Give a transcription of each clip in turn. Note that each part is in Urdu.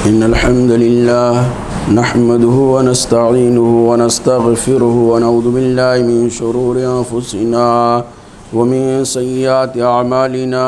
إن الحمد لله نحمده ونستعينه ونستغفره ونعوذ بالله من شرور أنفسنا ومن سيئات أعمالنا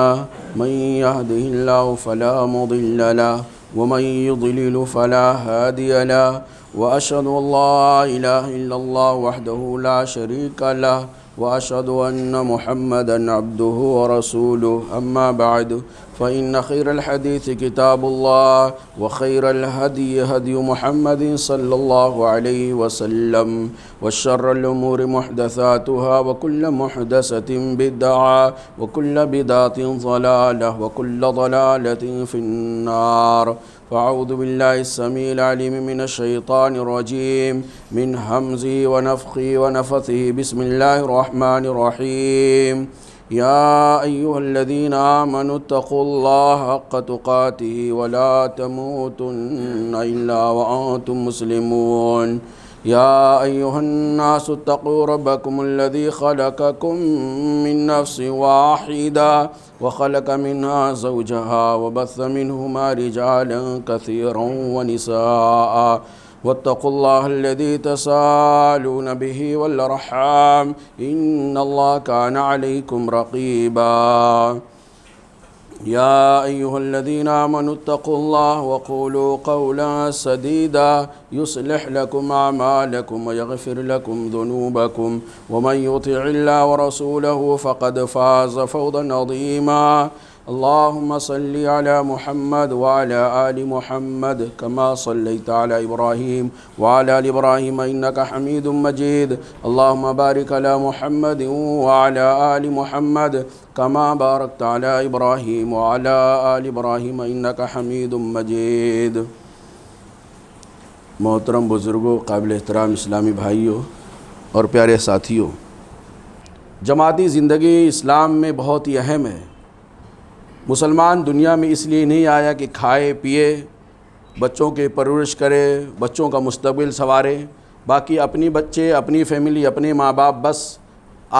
من يهده الله فلا مضل له ومن يضلل فلا هادي له وأشهد أن لا إله إلا الله وحده لا شريك له وأشهد أن محمدًا عبده ورسوله أما بعد فإن خير الحديث كتاب الله وخير الهدي هدي محمد صلى الله عليه وسلم وشر الأمور محدثاتها وكل محدثة بدعة وكل بدعة ضلالة وكل ضلالة في النار. فأعوذ بالله السميع العليم من الشيطان الرجيم من همزه ونفخه ونفثه. بسم الله الرحمن الرحيم. يا أيها الذين آمنوا اتقوا الله حق تقاته ولا تموتن إلا وأنتم مسلمون. يا أيها الناس اتقوا ربكم الذي خلقكم من نفس واحدة وخلق منها زوجها وبث منهما رجالا كثيرا ونساء واتقوا الله الذي تساءلون به والأرحام إن الله كان عليكم رقيبا. يا أيها الذين آمنوا اتقوا الله وقولوا قولا سديدا يصلح لكم أعمالكم ويغفر لكم ذنوبكم ومن يطع الله ورسوله فقد فاز فوزا عظيما. اللهم صل على محمد وعلى آل محمد كما صليت على إبراهيم وعلى آل إبراهيم إنك حميد مجيد. اللهم بارك على محمد وعلى آل محمد كما باركت على إبراهيم وعلى آل إبراهيم إنك حميد مجيد. محترم بزرگوں، قابل احترام اسلامی بھائیوں اور پیارے ساتھیوں، جماعتی زندگی اسلام میں بہت ہی اہم ہے. مسلمان دنیا میں اس لیے نہیں آیا کہ کھائے پیے، بچوں کے پرورش کرے، بچوں کا مستقبل سنوارے، باقی اپنی بچے، اپنی فیملی، اپنے ماں باپ، بس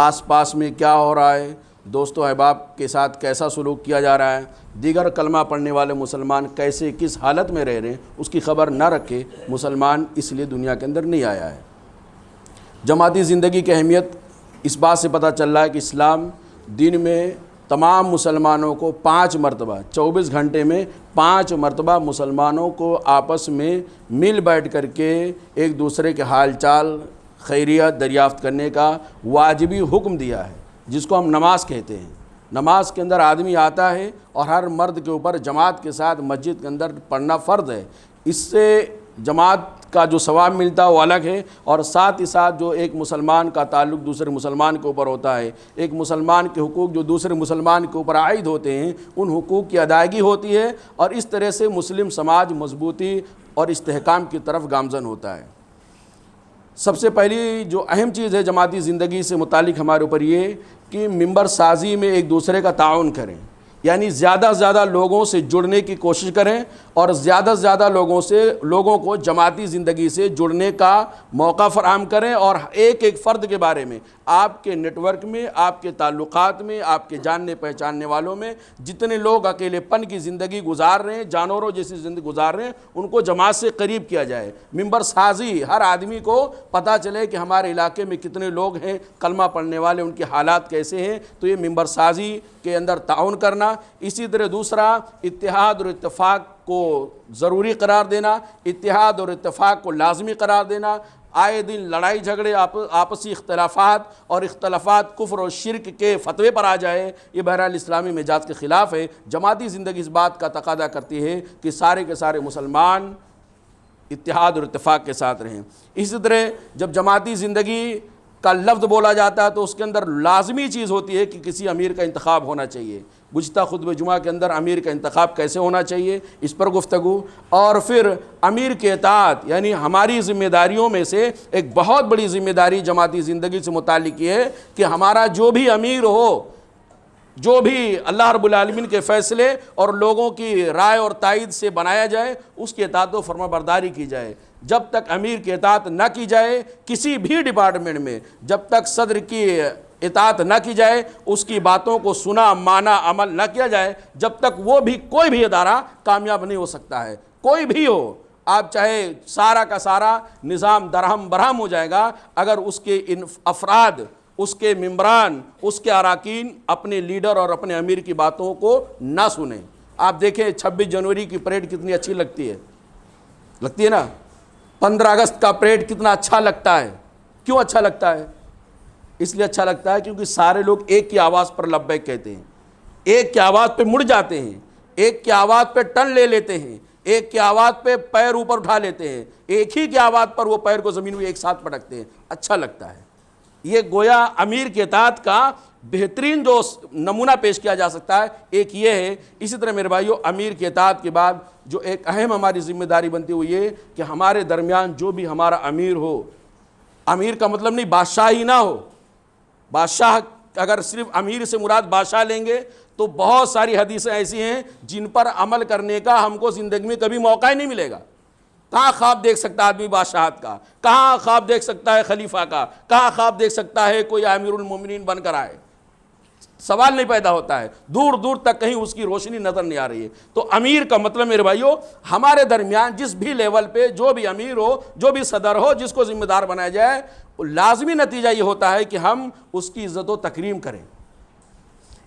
آس پاس میں کیا ہو رہا ہے، دوست و احباب کے ساتھ کیسا سلوک کیا جا رہا ہے، دیگر کلمہ پڑھنے والے مسلمان کیسے کس حالت میں رہ رہے ہیں، اس کی خبر نہ رکھے مسلمان اس لیے دنیا کے اندر نہیں آیا ہے. جماعتی زندگی کی اہمیت اس بات سے پتہ چل رہا ہے کہ اسلام دن میں تمام مسلمانوں کو 5 مرتبہ 24 گھنٹے میں 5 مرتبہ مسلمانوں کو آپس میں مل بیٹھ کر کے ایک دوسرے کے حال چال خیریت دریافت کرنے کا واجبی حکم دیا ہے، جس کو ہم نماز کہتے ہیں. نماز کے اندر آدمی آتا ہے اور ہر مرد کے اوپر جماعت کے ساتھ مسجد کے اندر پڑھنا فرض ہے. اس سے جماعت کا جو ثواب ملتا ہے وہ الگ ہے، اور ساتھ ہی ساتھ جو ایک مسلمان کا تعلق دوسرے مسلمان کے اوپر ہوتا ہے، ایک مسلمان کے حقوق جو دوسرے مسلمان کے اوپر عائد ہوتے ہیں، ان حقوق کی ادائیگی ہوتی ہے، اور اس طرح سے مسلم سماج مضبوطی اور استحکام کی طرف گامزن ہوتا ہے. سب سے پہلی جو اہم چیز ہے جماعتی زندگی سے متعلق ہمارے اوپر یہ کہ ممبر سازی میں ایک دوسرے کا تعاون کریں، یعنی زیادہ سے زیادہ لوگوں سے جڑنے کی کوشش کریں، اور زیادہ سے زیادہ لوگوں کو جماعتی زندگی سے جڑنے کا موقع فراہم کریں، اور ایک ایک فرد کے بارے میں آپ کے نیٹ ورک میں، آپ کے تعلقات میں، آپ کے جاننے پہچاننے والوں میں جتنے لوگ اکیلے پن کی زندگی گزار رہے ہیں، جانوروں جیسی زندگی گزار رہے ہیں، ان کو جماعت سے قریب کیا جائے. ممبر سازی، ہر آدمی کو پتہ چلے کہ ہمارے علاقے میں کتنے لوگ ہیں کلمہ پڑھنے والے، ان کے حالات کیسے ہیں، تو یہ ممبر سازی کے اندر تعاون کرنا. اسی طرح دوسرا، اتحاد اور اتفاق کو ضروری قرار دینا، اتحاد اور اتفاق کو لازمی قرار دینا. آئے دن لڑائی جھگڑے، آپسی اختلافات اور اختلافات کفر اور شرک کے فتوے پر آ جائے، یہ بہرحال اسلامی مزاج کے خلاف ہے. جماعتی زندگی اس بات کا تقاضا کرتی ہے کہ سارے کے سارے مسلمان اتحاد اور اتفاق کے ساتھ رہیں. اسی طرح جب جماعتی زندگی کا لفظ بولا جاتا ہے تو اس کے اندر لازمی چیز ہوتی ہے کہ کسی امیر کا انتخاب ہونا چاہیے. گزشتہ خطبہ جمعہ کے اندر امیر کا انتخاب کیسے ہونا چاہیے اس پر گفتگو، اور پھر امیر کے اطاعت، یعنی ہماری ذمہ داریوں میں سے ایک بہت بڑی ذمہ داری جماعتی زندگی سے متعلق یہ ہے کہ ہمارا جو بھی امیر ہو، جو بھی اللہ رب العالمین کے فیصلے اور لوگوں کی رائے اور تائید سے بنایا جائے، اس کی اطاعت و فرما برداری کی جائے. جب تک امیر کی اطاعت نہ کی جائے کسی بھی ڈپارٹمنٹ میں، جب تک صدر کی اطاعت نہ کی جائے، اس کی باتوں کو سنا مانا عمل نہ کیا جائے، جب تک وہ بھی کوئی بھی ادارہ کامیاب نہیں ہو سکتا ہے. کوئی بھی ہو، آپ چاہے سارا کا سارا نظام درہم برہم ہو جائے گا اگر اس کے ان افراد، اس کے ممبران، اس کے اراکین اپنے لیڈر اور اپنے امیر کی باتوں کو نہ سنیں۔ آپ دیکھیں 26 جنوری کی پریڈ کتنی اچھی لگتی ہے نا، 15 اگست کا پریڈ کتنا اچھا لگتا ہے۔ کیوں اچھا لگتا ہے؟ اس لیے اچھا لگتا ہے کیونکہ سارے لوگ ایک کی آواز پر لبیک کہتے ہیں، ایک کی آواز پہ مڑ جاتے ہیں، ایک کی آواز پہ ٹن لے لیتے ہیں، ایک کی آواز پہ پیر اوپر اٹھا لیتے ہیں، ایک ہی کی آواز پر وہ پیر کو زمین میں ایک ساتھ پٹکتے ہیں۔ اچھا لگتا ہے۔ یہ گویا امیر کی اطاعت کا بہترین جو نمونہ پیش کیا جا سکتا ہے ایک یہ ہے۔ اسی طرح میرے بھائیو، امیر کی اطاعت کے بعد جو ایک اہم ہماری ذمہ داری بنتی ہوئی یہ کہ ہمارے درمیان جو بھی ہمارا امیر ہو، امیر کا مطلب نہیں بادشاہ ہی نہ ہو، بادشاہ اگر صرف امیر سے مراد بادشاہ لیں گے تو بہت ساری حدیثیں ایسی ہیں جن پر عمل کرنے کا ہم کو زندگی میں کبھی موقع ہی نہیں ملے گا۔ کہاں خواب دیکھ سکتا ہے آدمی بادشاہت کا، کہاں خواب دیکھ سکتا ہے خلیفہ کا، کہاں خواب دیکھ سکتا ہے کوئی امیر المومنین بن کر آئے؟ سوال نہیں پیدا ہوتا ہے، دور دور تک کہیں اس کی روشنی نظر نہیں آ رہی ہے۔ تو امیر کا مطلب میرے بھائیو، ہمارے درمیان جس بھی لیول پہ جو بھی امیر ہو، جو بھی صدر ہو، جس کو ذمہ دار بنایا جائے، لازمی نتیجہ یہ ہوتا ہے کہ ہم اس کی عزت و تکریم کریں۔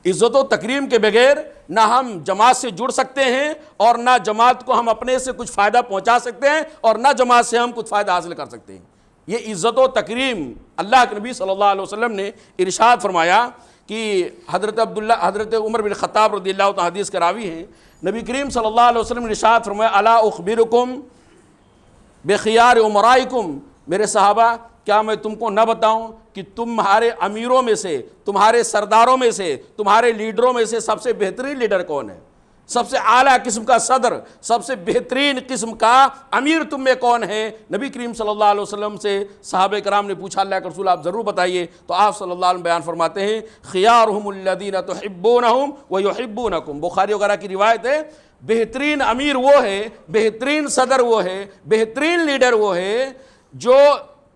عزت و تکریم کے بغیر نہ ہم جماعت سے جڑ سکتے ہیں اور نہ جماعت کو ہم اپنے سے کچھ فائدہ پہنچا سکتے ہیں اور نہ جماعت سے ہم کچھ فائدہ حاصل کر سکتے ہیں۔ یہ عزت و تکریم اللہ کے نبی صلی اللہ علیہ وسلم نے ارشاد فرمایا کہ حضرت عمر بن خطاب رضی اللہ عنہ حدیث کے راوی ہیں، نبی کریم صلی اللہ علیہ وسلم نے ارشاد فرمایا الا اخبرکم بخیار امرائکم، میرے صحابہ کیا میں تم کو نہ بتاؤں کہ تمہارے امیروں میں سے، تمہارے سرداروں میں سے، تمہارے لیڈروں میں سے سب سے بہترین لیڈر کون ہے؟ سب سے اعلیٰ قسم کا صدر، سب سے بہترین قسم کا امیر تم میں کون ہے؟ نبی کریم صلی اللہ علیہ وسلم سے صحابہ کرام نے پوچھا اللہ کے رسول آپ ضرور بتائیے، تو آپ صلی اللہ علیہ وسلم بیان فرماتے ہیں خیارہم الذین تحبونہم ویحبونکم، بخاری وغیرہ کی روایت ہے، بہترین امیر وہ ہے، بہترین صدر وہ ہے، بہترین لیڈر وہ ہے جو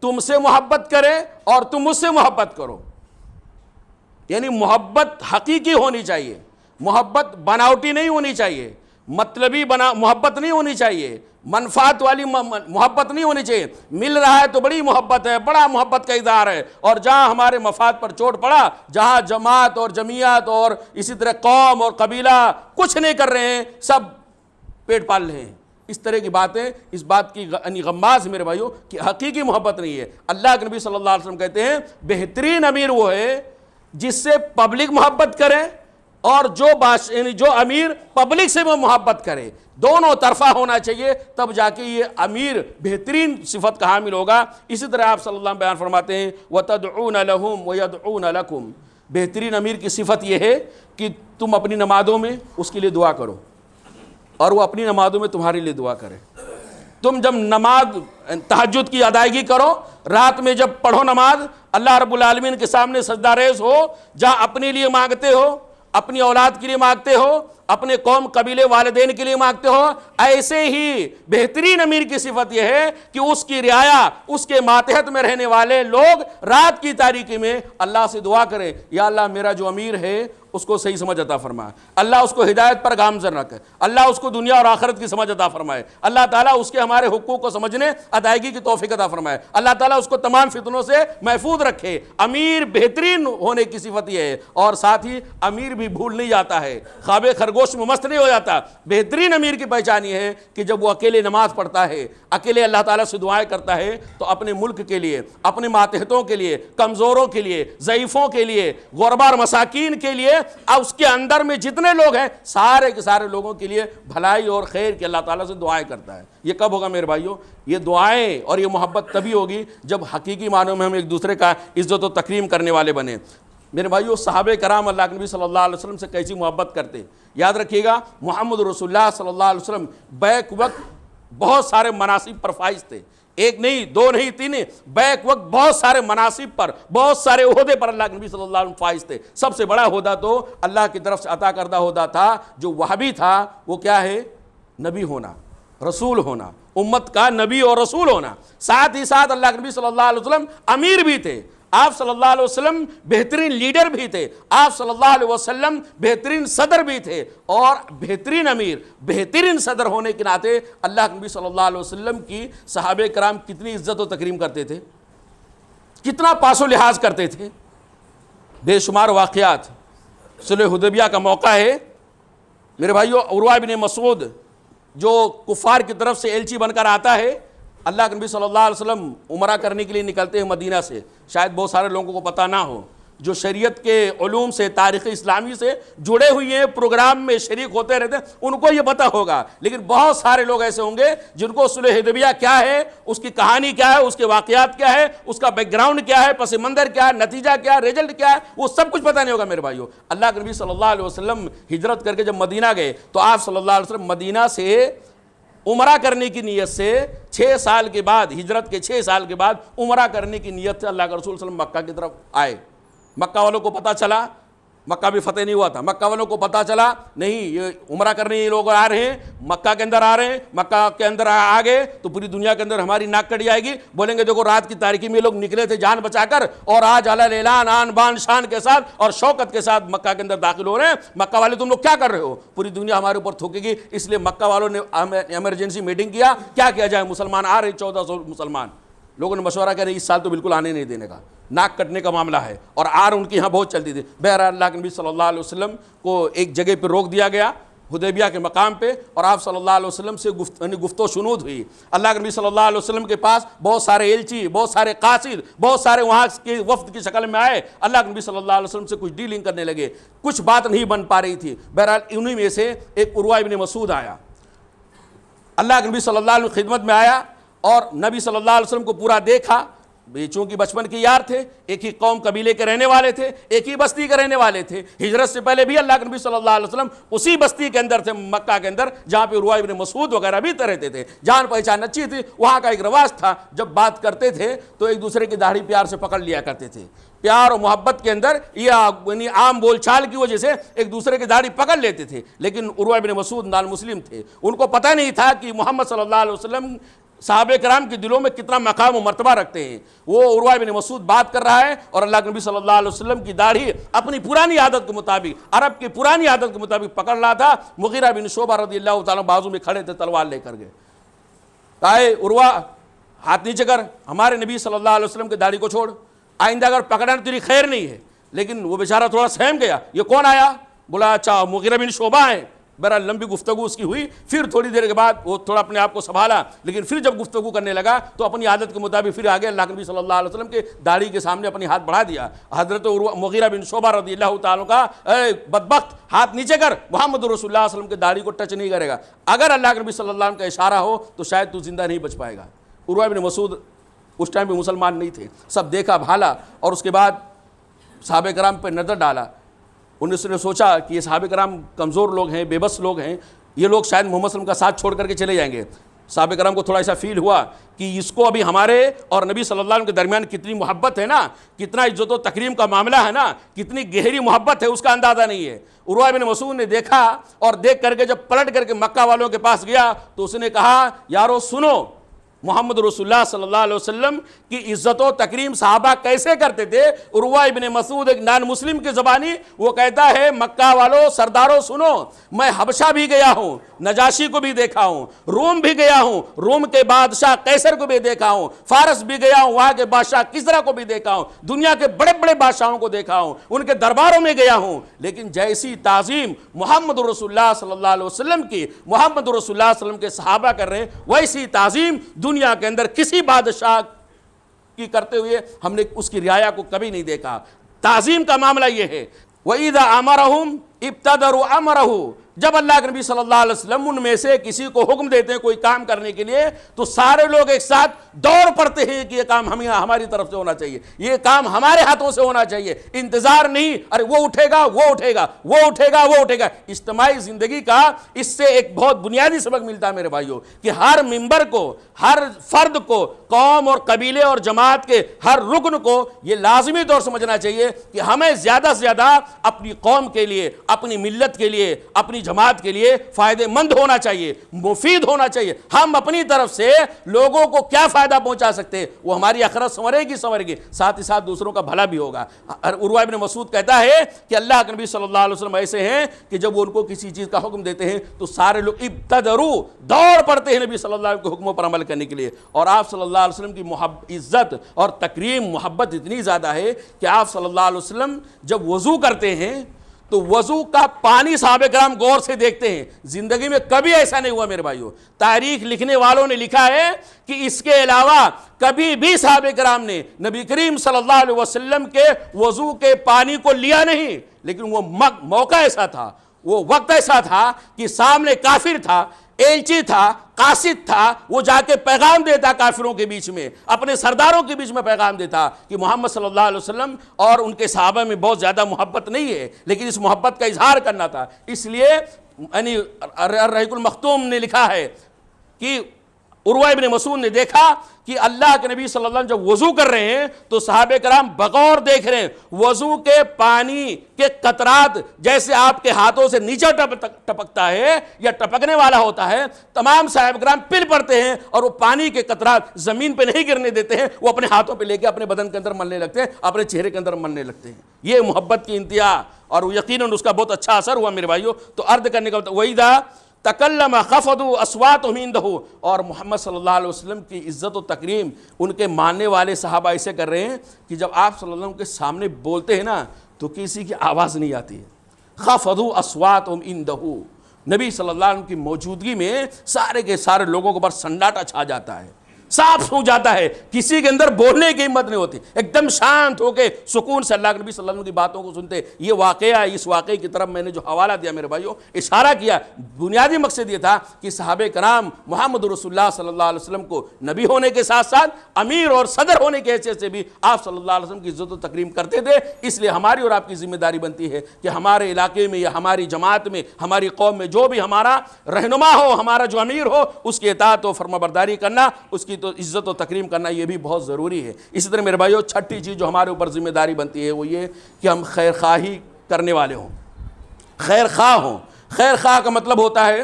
تم سے محبت کرے اور تم اس سے محبت کرو۔ یعنی محبت حقیقی ہونی چاہیے، محبت بناوٹی نہیں ہونی چاہیے، مطلبی محبت نہیں ہونی چاہیے، منفعت والی محبت نہیں ہونی چاہیے۔ مل رہا ہے تو بڑی محبت ہے، بڑا محبت کا اظہار ہے، اور جہاں ہمارے مفاد پر چوٹ پڑا، جہاں جماعت اور جمعیت اور اسی طرح قوم اور قبیلہ کچھ نہیں کر رہے ہیں، سب پیٹ پال رہے ہیں، اس طرح کی باتیں، اس بات کی غماز میرے بھائیوں کہ حقیقی محبت نہیں ہے۔ اللہ کے نبی صلی اللہ علیہ وسلم کہتے ہیں بہترین امیر وہ ہے جس سے پبلک محبت کرے اور جو امیر پبلک سے وہ محبت کرے، دونوں طرفہ ہونا چاہیے، تب جا کے یہ امیر بہترین صفت کا حامل ہوگا۔ اسی طرح آپ صلی اللہ علیہ وسلم بیان فرماتے ہیں وَتَدْعُونَ لَهُمْ وَيَدْعُونَ لَكُمْ، بہترین امیر کی صفت یہ ہے کہ تم اپنی نمازوں میں اس کے لیے دعا کرو اور وہ اپنی نمازوں میں تمہارے لیے دعا کرے۔ تم جب نماز تہجد کی ادائیگی کرو، رات میں جب پڑھو نماز، اللہ رب العالمین کے سامنے سجدہ ریز ہو، جہاں اپنے لیے مانگتے ہو، اپنی اولاد کے لیے مانگتے ہو، اپنے قوم قبیلے والدین کے لیے مانگتے ہو، ایسے ہی بہترین امیر کی صفت یہ ہے کہ اس کی رعایا، اس کے ماتحت میں رہنے والے لوگ رات کی تاریکی میں اللہ سے دعا کریں یا اللہ میرا جو امیر ہے اس کو صحیح سمجھ عطا فرمائے، اللہ اس کو ہدایت پر گامزن رکھے، اللہ اس کو دنیا اور آخرت کی سمجھ عطا فرمائے، اللہ تعالیٰ اس کے ہمارے حقوق کو سمجھنے ادائیگی کی توفیق عطا فرمائے، اللہ تعالیٰ اس کو تمام فتنوں سے محفوظ رکھے۔ امیر بہترین ہونے کی صفت یہ ہے، اور ساتھ ہی امیر بھی بھول نہیں جاتا ہے، خواب خرگوش میں مست نہیں ہو جاتا۔ بہترین امیر کی پہچان یہ ہے کہ جب وہ اکیلے نماز پڑھتا ہے، اکیلے اللہ تعالیٰ سے دعائیں کرتا ہے، تو اپنے ملک کے لیے، اپنے ماتحتوں کے لیے، کمزوروں کے لیے، ضعیفوں کے لیے، غربا اور مساکین کے لیے، اور اس کے اندر میں جتنے لوگ ہیں سارے کے سارے لوگوں کے لیے بھلائی اور خیر کی اللہ تعالیٰ سے دعائیں کرتا ہے۔ یہ کب ہوگا میرے بھائیوں؟ یہ دعائیں اور یہ محبت تبھی ہوگی جب حقیقی معنوں میں ہم ایک دوسرے کا عزت و تکریم کرنے والے بنے۔ میرے بھائیوں، صحابہ کرام اللہ کے نبی صلی اللہ علیہ وسلم سے کیسی محبت کرتے، یاد رکھیے گا، محمد رسول اللہ صلی اللہ علیہ وسلم بیک وقت بہت سارے مناصب پر فائز تھے، ایک نہیں، دو نہیں، تین نہیں، بیک وقت بہت سارے مناصب پر، بہت سارے عہدے پر اللہ کے نبی صلی اللہ علیہ وسلم فائز تھے۔ سب سے بڑا عہدہ تو اللہ کی طرف سے عطا کردہ عہدہ تھا جو وہابی تھا، وہ کیا ہے؟ نبی ہونا، رسول ہونا، امت کا نبی اور رسول ہونا۔ ساتھ ہی ساتھ اللہ کے نبی صلی اللہ علیہ وسلم امیر بھی تھے۔ آپ صلی اللہ علیہ وسلم بہترین لیڈر بھی تھے، آپ صلی اللہ علیہ وسلم بہترین صدر بھی تھے، اور بہترین امیر، بہترین صدر ہونے کے ناطے اللہ کے نبی صلی اللہ علیہ وسلم کی صحابہ کرام کتنی عزت و تکریم کرتے تھے، کتنا پاس و لحاظ کرتے تھے۔ بے شمار واقعات۔ صلح حدیبیہ کا موقع ہے میرے بھائیو، عروہ بن مسعود جو کفار کی طرف سے ایلچی بن کر آتا ہے، اللہ کے نبی صلی اللہ علیہ وسلم عمرہ کرنے کے لیے نکلتے ہیں مدینہ سے۔ شاید بہت سارے لوگوں کو پتہ نہ ہو، جو شریعت کے علوم سے، تاریخ اسلامی سے جڑے ہوئے ہیں، پروگرام میں شریک ہوتے رہتے ہیں، ان کو یہ پتہ ہوگا، لیکن بہت سارے لوگ ایسے ہوں گے جن کو صلح حدیبیہ کیا ہے، اس کی کہانی کیا ہے، اس کے واقعات کیا ہے، اس کا بیک گراؤنڈ کیا ہے، پس منظر کیا ہے، نتیجہ کیا ہے، رزلٹ کیا ہے، وہ سب کچھ پتہ نہیں ہوگا میرے بھائیو۔ اللہ کے نبی صلی اللہ علیہ وسلم ہجرت کر کے جب مدینہ گئے تو آپ صلی اللہ علیہ وسلم مدینہ سے عمرہ کرنے کی نیت سے 6 سال کے بعد، ہجرت کے 6 سال کے بعد عمرہ کرنے کی نیت سے اللہ کے رسول صلی اللہ علیہ وسلم مکہ کی طرف آئے۔ مکہ والوں کو پتہ چلا، مکہ بھی فتح نہیں ہوا تھا، مکہ والوں کو پتہ چلا نہیں یہ عمرہ کرنے یہ لوگ آ رہے ہیں، مکہ کے اندر آ رہے ہیں، مکہ کے اندر آ گئے تو پوری دنیا کے اندر ہماری ناک کٹ جائے گی، بولیں گے دیکھو رات کی تاریکی میں لوگ نکلے تھے جان بچا کر، اور آج علی الاعلان آن بان شان کے ساتھ اور شوکت کے ساتھ مکہ کے اندر داخل ہو رہے ہیں، مکہ والے تم لوگ کیا کر رہے ہو، پوری دنیا ہمارے اوپر تھوکے گی۔ اس لیے مکہ والوں نے ایمرجنسی میٹنگ کیا کیا جائے، مسلمان آ رہے 1400 مسلمان، لوگوں نے مشورہ کیا اس سال تو بالکل آنے نہیں دینے کا، ناک کٹنے کا معاملہ ہے، اور آر ان کی یہاں بہت چلتی تھی۔ بہرحال اللہ کے نبی صلی اللہ علیہ وسلم کو ایک جگہ پہ روک دیا گیا حدیبیہ کے مقام پہ، اور آپ صلی اللہ علیہ وسلم سے گفت و شنود ہوئی۔ اللہ کے نبی صلی اللہ علیہ وسلم کے پاس بہت سارے ایلچی، بہت سارے قاصد، بہت سارے وہاں کے وفد کی شکل میں آئے، اللہ کے نبی صلی اللہ علیہ وسلم سے کچھ ڈیلنگ کرنے لگے، کچھ بات نہیں بن پا رہی تھی۔ بہرحال انہی میں سے ایک عروہ بن مسعود آیا، اللہ کے نبی صلی اللہ علیہ وسلم خدمت میں آیا، اور نبی صلی اللہ علیہ وسلم کو پورا دیکھا، چونکہ بچپن کے یار تھے، ایک ہی قوم قبیلے کے رہنے والے تھے، ایک ہی بستی کے رہنے والے تھے، ہجرت سے پہلے بھی اللہ کے نبی صلی اللہ علیہ وسلم اسی بستی کے اندر تھے، مکہ کے اندر، جہاں پہ عروہ بن مسعود وغیرہ بھی رہتے تھے، جان پہچان اچھی تھی۔ وہاں کا ایک رواج تھا، جب بات کرتے تھے تو ایک دوسرے کی داڑھی پیار سے پکڑ لیا کرتے تھے، پیار اور محبت کے اندر یہ عام بول چال کی وجہ سے ایک دوسرے کی داڑھی پکڑ لیتے تھے۔ لیکن عروہ بن مسعود نان مسلم تھے، ان کو پتہ نہیں تھا کہ محمد صلی اللہ علیہ وسلم صحابہ کرام کے دلوں میں کتنا مقام و مرتبہ رکھتے ہیں۔ وہ عروہ بن مسعود بات کر رہا ہے، اور اللہ کے نبی صلی اللہ علیہ وسلم کی داڑھی اپنی پرانی عادت کے مطابق، عرب کی پرانی عادت کے مطابق پکڑ رہا تھا۔ مغیرہ بن شعبہ رضی اللہ تعالیٰ بازو میں کھڑے تھے، تلوار لے کر گئے، کہا اے عروہ ہاتھ نیچے کر، ہمارے نبی صلی اللہ علیہ وسلم کی داڑھی کو چھوڑ، آئندہ اگر پکڑنا تیری خیر نہیں ہے۔ لیکن وہ بیچارہ تھوڑا سہم گیا، یہ کون آیا؟ بولا اچھا مغیرہ بن شعبہ ہیں۔ بہرحال لمبی گفتگو اس کی ہوئی، پھر تھوڑی دیر کے بعد وہ تھوڑا اپنے آپ کو سنبھالا، لیکن پھر جب گفتگو کرنے لگا تو اپنی عادت کے مطابق پھر آگے اللہ کے نبی صلی اللہ علیہ وسلم کے داڑھی کے سامنے اپنی ہاتھ بڑھا دیا۔ حضرت مغیرہ بن شعبہ رضی اللہ تعالیٰ کا، اے بدبخت ہاتھ نیچے کر، محمد رسول اللہ صلی اللہ علیہ وسلم کے داڑھی کو ٹچ نہیں کرے گا، اگر اللہ کے نبی صلی اللہ علیہ وسلم کا اشارہ ہو تو شاید تو زندہ نہیں بچ پائے گا۔ عروہ بن مسعود اس ٹائم پہ مسلمان نہیں تھے، سب دیکھا بھالا، اور اس کے بعد صحابہ کرام پہ نظر ڈالا، انہوں نے سوچا کہ یہ صحابہ کرام کمزور لوگ ہیں، بے بس لوگ ہیں، یہ لوگ شاید محمد صلی اللہ علیہ وسلم کا ساتھ چھوڑ کر کے چلے جائیں گے۔ صحابہ کرام کو تھوڑا ایسا فیل ہوا کہ اس کو ابھی ہمارے اور نبی صلی اللہ علیہ وسلم کے درمیان کتنی محبت ہے نا، کتنا عزت و تکریم کا معاملہ ہے نا، کتنی گہری محبت ہے، اس کا اندازہ نہیں ہے۔ عروہ بن مسعود نے دیکھا، اور دیکھ کر کے جب پلٹ کر کے مکہ والوں کے پاس گیا تو اس نے کہا یارو سنو، محمد رسول اللہ صلی اللہ علیہ وسلم کی عزت و تکریم صحابہ کیسے کرتے تھے۔ عروہ ابن مسعود ایک نان مسلم کی زبانی وہ کہتا ہے مکہ والوں سرداروں سنو، میں حبشہ بھی گیا ہوں، نجاشی کو بھی دیکھا ہوں، روم بھی گیا ہوں، روم کے بادشاہ قیصر کو بھی دیکھا ہوں، فارس بھی گیا ہوں، وہاں کے بادشاہ کسرا کو بھی دیکھا ہوں، دنیا کے بڑے بڑے بادشاہوں کو دیکھا ہوں، ان کے درباروں میں گیا ہوں، لیکن جیسی تعظیم محمد رسول اللہ صلی اللہ علیہ وسلم کی، محمد رسول اللہ صلی اللہ علیہ وسلم کے صحابہ کر رہے ہیں، ویسی تعظیم دنیا کے اندر کسی بادشاہ کی کرتے ہوئے ہم نے اس کی رعایا کو کبھی نہیں دیکھا۔ تعظیم کا معاملہ یہ ہے، وَإِذَا أَمَرَهُمْ ابتدروا امرہ، جب اللہ کے نبی صلی اللہ علیہ وسلم ان میں سے کسی کو حکم دیتے ہیں کوئی کام کرنے کے لیے تو سارے لوگ ایک ساتھ دوڑ پڑتے ہیں کہ یہ کام ہماری طرف سے ہونا چاہیے، یہ کام ہمارے ہاتھوں سے ہونا چاہیے، انتظار نہیں ارے وہ اٹھے گا وہ اٹھے گا وہ اٹھے گا وہ اٹھے گا۔ اجتماعی زندگی کا اس سے ایک بہت بنیادی سبق ملتا ہے میرے بھائیوں کہ ہر ممبر کو، ہر فرد کو، قوم اور قبیلے اور جماعت کے ہر رکن کو یہ لازمی طور سمجھنا چاہیے کہ ہمیں زیادہ سے زیادہ اپنی قوم کے لیے، اپنی ملت کے لیے، اپنی جماعت کے لیے فائدہ مند ہونا چاہیے، مفید ہونا چاہیے۔ ہم اپنی طرف سے لوگوں کو کیا فائدہ پہنچا سکتے ہیں، وہ ہماری آخرت سنورے گی، ساتھ ہی ساتھ دوسروں کا بھلا بھی ہوگا۔ عروہ ابن مسعود کہتا ہے کہ اللہ کے نبی صلی اللہ علیہ وسلم ایسے ہیں کہ جب وہ ان کو کسی چیز کا حکم دیتے ہیں تو سارے لوگ ابتدروا، دوڑ پڑتے ہیں نبی صلی اللہ علیہ وسلم کے حکموں پر عمل کرنے کے لیے۔ اور آپ صلی اللہ علیہ وسلم کی عزت اور تکریم، محبت اتنی زیادہ ہے کہ آپ صلی اللہ علیہ وسلم جب وضو کرتے ہیں تو وضو کا پانی صحابہ کرام غور سے دیکھتے ہیں۔ زندگی میں کبھی ایسا نہیں ہوا میرے بھائیو۔ تاریخ لکھنے والوں نے لکھا ہے کہ اس کے علاوہ کبھی بھی صحابہ کرام نے نبی کریم صلی اللہ علیہ وسلم کے وضو کے پانی کو لیا نہیں، لیکن وہ موقع ایسا تھا، وہ وقت ایسا تھا کہ سامنے کافر تھا، ایلچی تھا، قاصد تھا، وہ جا کے پیغام دیتا کافروں کے بیچ میں، اپنے سرداروں کے بیچ میں پیغام دیتا کہ محمد صلی اللہ علیہ وسلم اور ان کے صحابہ میں بہت زیادہ محبت نہیں ہے، لیکن اس محبت کا اظہار کرنا تھا۔ اس لیے یعنی الرحیق المختوم نے لکھا ہے کہ عروہ ابن مسعود نے دیکھا کہ اللہ کے نبی صلی اللہ علیہ وسلم جب وضو کر رہے ہیں تو صحابہ کرام بغور دیکھ رہے ہیں، وضو کے پانی کے قطرات جیسے آپ کے ہاتھوں سے نیچے ٹپکتا ہے یا ٹپکنے والا ہوتا ہے، تمام صحابہ کرام پل پڑتے ہیں اور وہ پانی کے قطرات زمین پہ نہیں گرنے دیتے ہیں، وہ اپنے ہاتھوں پہ لے کے اپنے بدن کے اندر ملنے لگتے ہیں، اپنے چہرے کے اندر ملنے لگتے ہیں۔ یہ محبت کی انتہا، اور یقیناً اس کا بہت اچھا اثر ہوا میرے بھائیوں۔ تو عرض کرنے کا وَإِذَا تکلم خفضوا اصواتهم عنده، اور محمد صلی اللہ علیہ وسلم کی عزت و تکریم ان کے ماننے والے صحابہ ایسے کر رہے ہیں کہ جب آپ صلی اللہ علیہ وسلم کے سامنے بولتے ہیں نا تو کسی کی آواز نہیں آتی ہے۔ خفضوا اصواتهم عنده، نبی صلی اللہ علیہ وسلم کی موجودگی میں سارے کے سارے لوگوں کے اوپر سناٹا چھا جاتا ہے، صاف سو جاتا ہے، کسی کے اندر بولنے کی ہمت نہیں ہوتی، ایک دم شانت ہو کے سکون سے اللہ کے نبی صلی اللہ علیہ وسلم کی باتوں کو سنتے۔ یہ واقعہ، اس واقعے کی طرف میں نے جو حوالہ دیا میرے بھائیوں، اشارہ کیا، بنیادی مقصد یہ تھا کہ صحابہ کرام محمد رسول اللہ صلی اللہ علیہ وسلم کو نبی ہونے کے ساتھ ساتھ امیر اور صدر ہونے کے حیثیت سے بھی آپ صلی اللہ علیہ وسلم کی عزت و تکریم کرتے تھے۔ اس لیے ہماری اور آپ کی ذمہ داری بنتی ہے کہ ہمارے علاقے میں یا ہماری جماعت میں، ہماری قوم میں جو بھی ہمارا رہنما ہو، ہمارا جو امیر ہو، اس کی اطاعت و فرما برداری کرنا، اس کی تو عزت و تکریم کرنا یہ بھی بہت ضروری ہے۔ اسی طرح میرے بھائیو چھٹی چیز جو ہمارے اوپر ذمہ داری بنتی ہے وہ یہ کہ ہم خیر خواہی کرنے والے ہوں، خیر خواہ ہوں۔ خیر خواہ کا مطلب ہوتا ہے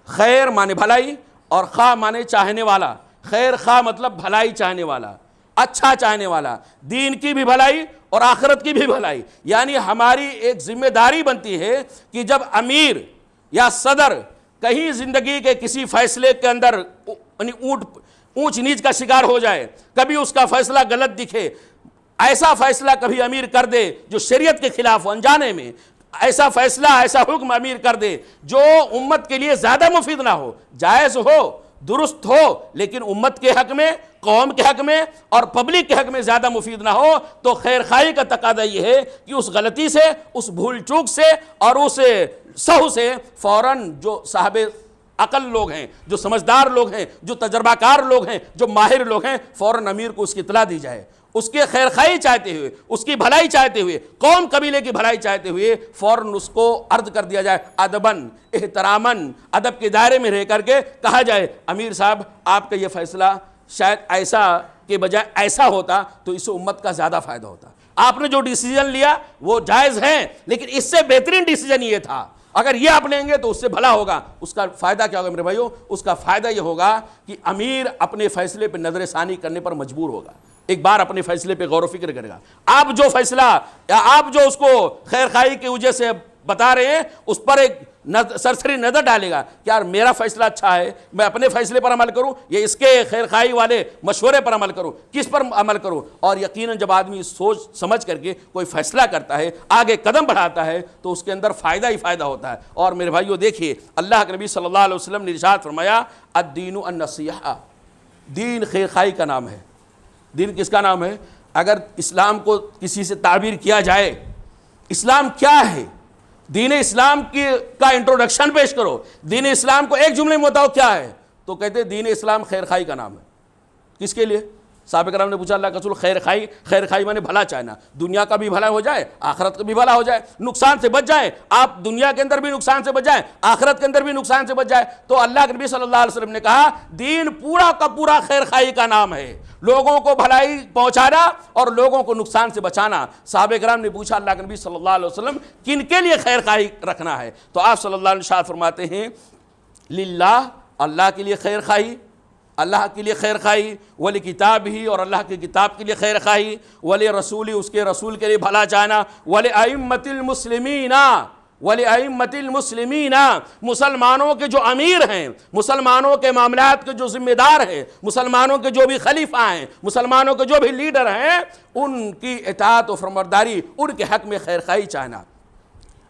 خیر مانے بھلائی اور خواہ مانے چاہنے والا۔ خیر خواہ مطلب بھلائی چاہنے والا، اچھا چاہنے والا، دین کی بھی بھلائی اور آخرت کی بھی بھلائی۔ یعنی ہماری ایک ذمہ داری بنتی ہے کہ جب امیر یا صدر کہیں زندگی کے کسی فیصلے کے اندر اونچ نیچ کا شکار ہو جائے، کبھی اس کا فیصلہ غلط دکھے، ایسا فیصلہ کبھی امیر کر دے جو شریعت کے خلاف ہو، انجانے میں ایسا فیصلہ، ایسا حکم امیر کر دے جو امت کے لیے زیادہ مفید نہ ہو، جائز ہو، درست ہو، لیکن امت کے حق میں، قوم کے حق میں اور پبلک کے حق میں زیادہ مفید نہ ہو، تو خیر خواہی کا تقاضا یہ ہے کہ اس غلطی سے، اس بھول چوک سے اور اس سہو سے فوراً جو صاحب عقل لوگ ہیں، جو سمجھدار لوگ ہیں، جو تجربہ کار لوگ ہیں، جو ماہر لوگ ہیں، فوراً امیر کو اس کی اطلاع دی جائے، اس کے خیر خواہی چاہتے ہوئے، اس کی بھلائی چاہتے ہوئے، قوم قبیلے کی بھلائی چاہتے ہوئے فوراً اس کو عرض کر دیا جائے، ادباً، احتراماً، ادب کے دائرے میں رہ کر کے کہا جائے امیر صاحب آپ کا یہ فیصلہ شاید ایسا کے بجائے ایسا ہوتا تو اس سے امت کا زیادہ فائدہ ہوتا، آپ نے جو ڈیسیجن لیا وہ جائز ہیں لیکن اس سے بہترین ڈیسیجن یہ تھا، اگر یہ آپ لیں گے تو اس سے بھلا ہوگا۔ اس کا فائدہ کیا ہوگا میرے بھائیو؟ اس کا فائدہ یہ ہوگا کہ امیر اپنے فیصلے پہ نظر ثانی کرنے پر مجبور ہوگا، ایک بار اپنے فیصلے پہ غور و فکر کرے گا۔ آپ جو فیصلہ یا آپ جو اس کو خیر خواہی کی وجہ سے بتا رہے ہیں اس پر ایک سرسری نظر ڈالے گا کہ یار میرا فیصلہ اچھا ہے، میں اپنے فیصلے پر عمل کروں یا اس کے خیر خواہی والے مشورے پر عمل کروں، کس پر عمل کروں؟ اور یقیناً جب آدمی سوچ سمجھ کر کے کوئی فیصلہ کرتا ہے، آگے قدم بڑھاتا ہے تو اس کے اندر فائدہ ہی فائدہ ہوتا ہے۔ اور میرے بھائیو دیکھیے اللہ کے نبی صلی اللہ علیہ وسلم نے ارشاد فرمایا الدین النصیحہ، دین خیر خواہی کا نام ہے۔ دین کس کا نام ہے؟ اگر اسلام کو کسی سے تعبیر کیا جائے اسلام کیا ہے، دین اسلام کا انٹروڈکشن پیش کرو، دین اسلام کو ایک جملے میں بتاؤ کیا ہے، تو کہتے ہیں دین اسلام خیر خواہی کا نام ہے۔ کس کے لیے؟ صحابہ کرام نے پوچھا اللہ کے رسول خیر خائی مانے بھلا چاہنا، دنیا کا بھی بھلا ہو جائے آخرت کا بھی بھلا ہو جائے، نقصان سے بچ جائیں، آپ دنیا کے اندر بھی نقصان سے بچ جائیں آخرت کے اندر بھی نقصان سے بچ جائے۔ تو اللہ کے نبی صلی اللہ علیہ وسلم نے کہا دین پورا کا پورا خیر خائی کا نام ہے، لوگوں کو بھلائی پہنچانا اور لوگوں کو نقصان سے بچانا۔ صحابہ کرام نے پوچھا اللہ کے نبی صلی اللہ علیہ وسلم کن کے لیے خیر خائی رکھنا ہے؟ تو آپ صلی اللہ علیہ وسلم ارشاد فرماتے ہیں للہ، اللہ کے لیے خیر خائی، اللہ کے لیے خیر خائی، ولی کتاب ہی، اور اللہ کی کتاب کے لیے خیر خائی، ولی رسولی، اس کے رسول کے لیے بھلا چاہنا، ولی ائمۃ المسلمین، ولی ائمۃ المسلمین، مسلمانوں کے جو امیر ہیں، مسلمانوں کے معاملات کے جو ذمہ دار ہیں، مسلمانوں کے جو بھی خلیفہ ہیں، مسلمانوں کے جو بھی لیڈر ہیں، ان کی اطاعت و فرمانبرداری، ان کے حق میں خیر خائی چاہنا۔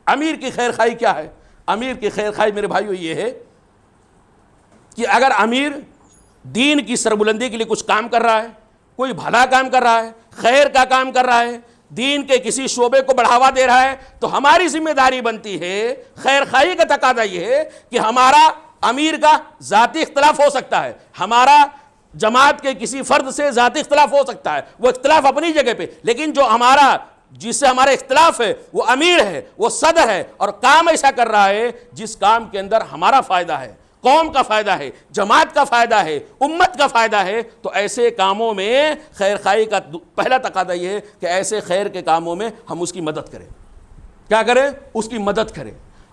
امیر کی خیر خائی کیا ہے؟ امیر کی خیر خائی میرے بھائیو یہ ہے کہ اگر امیر دین کی سربلندی کے لیے کچھ کام کر رہا ہے، کوئی بھلا کام کر رہا ہے، خیر کا کام کر رہا ہے، دین کے کسی شعبے کو بڑھاوا دے رہا ہے، تو ہماری ذمہ داری بنتی ہے، خیر خائی کا تقاضا یہ ہے کہ ہمارا امیر کا ذاتی اختلاف ہو سکتا ہے، ہمارا جماعت کے کسی فرد سے ذاتی اختلاف ہو سکتا ہے، وہ اختلاف اپنی جگہ پہ، لیکن جو ہمارا جس سے ہمارا اختلاف ہے وہ امیر ہے، وہ صدر ہے، اور کام ایسا کر رہا ہے جس کام کے اندر ہمارا فائدہ ہے، قوم کا فائدہ ہے، جماعت کا فائدہ ہے، امت کا فائدہ ہے، تو ایسے کاموں میں خیر خائی کا پہلا تقاضا یہ ہے کہ ایسے خیر کے کاموں میں ہم اس کی مدد کریں۔ کیا کریں؟ اس کی مدد کریں۔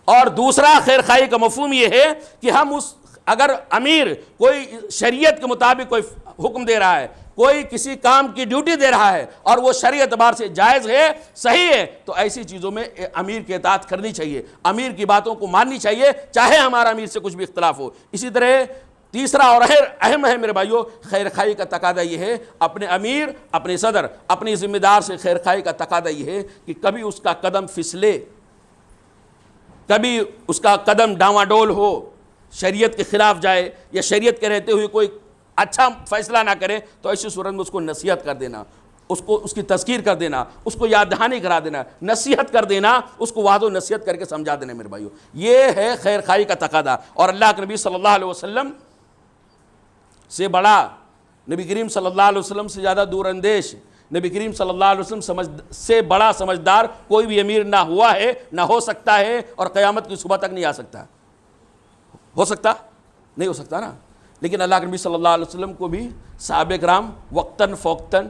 اور دوسرا خیر خائی کا مفہوم یہ ہے کہ ہم اگر امیر کوئی شریعت کے مطابق کوئی حکم دے رہا ہے، کوئی کسی کام کی ڈیوٹی دے رہا ہے اور وہ شرعی اعتبار سے جائز ہے، صحیح ہے، تو ایسی چیزوں میں امیر کی اطاعت کرنی چاہیے، امیر کی باتوں کو ماننی چاہیے، چاہے ہمارا امیر سے کچھ بھی اختلاف ہو۔ اسی طرح تیسرا اور اہم ہے میرے بھائیوں، خیر خائی کا تقاضا یہ ہے، اپنے امیر، اپنے صدر، اپنی ذمہ دار سے خیر خائی کا تقاضا یہ ہے کہ کبھی اس کا قدم پھسلے، کبھی اس کا قدم ڈاواڈول ہو، شریعت کے خلاف جائے یا شریعت کے رہتے ہوئے کوئی اچھا فیصلہ نہ کرے، تو ایسی صورت میں اس کو نصیحت کر دینا، اس کی تذکیر کر دینا، اس کو یاد دہانی کرا دینا، نصیحت کر دینا، اس کو وعظ و نصیحت کر کے سمجھا دینا میرے بھائیو۔ یہ ہے خیر خائی کا تقاضا۔ اور اللہ کے نبی صلی اللہ علیہ وسلم سے بڑا، نبی کریم صلی اللہ علیہ وسلم سے زیادہ دور اندیش، نبی کریم صلی اللہ علیہ وسلم سے بڑا سمجھدار کوئی بھی امیر نہ ہوا ہے، نہ ہو سکتا ہے، اور قیامت کی صبح تک نہیں آ سکتا۔ ہو سکتا؟ نہیں ہو سکتا نا۔ لیکن اللہ کے نبی صلی اللہ علیہ وسلم کو بھی صحابہ کرام وقتاً فوقتاً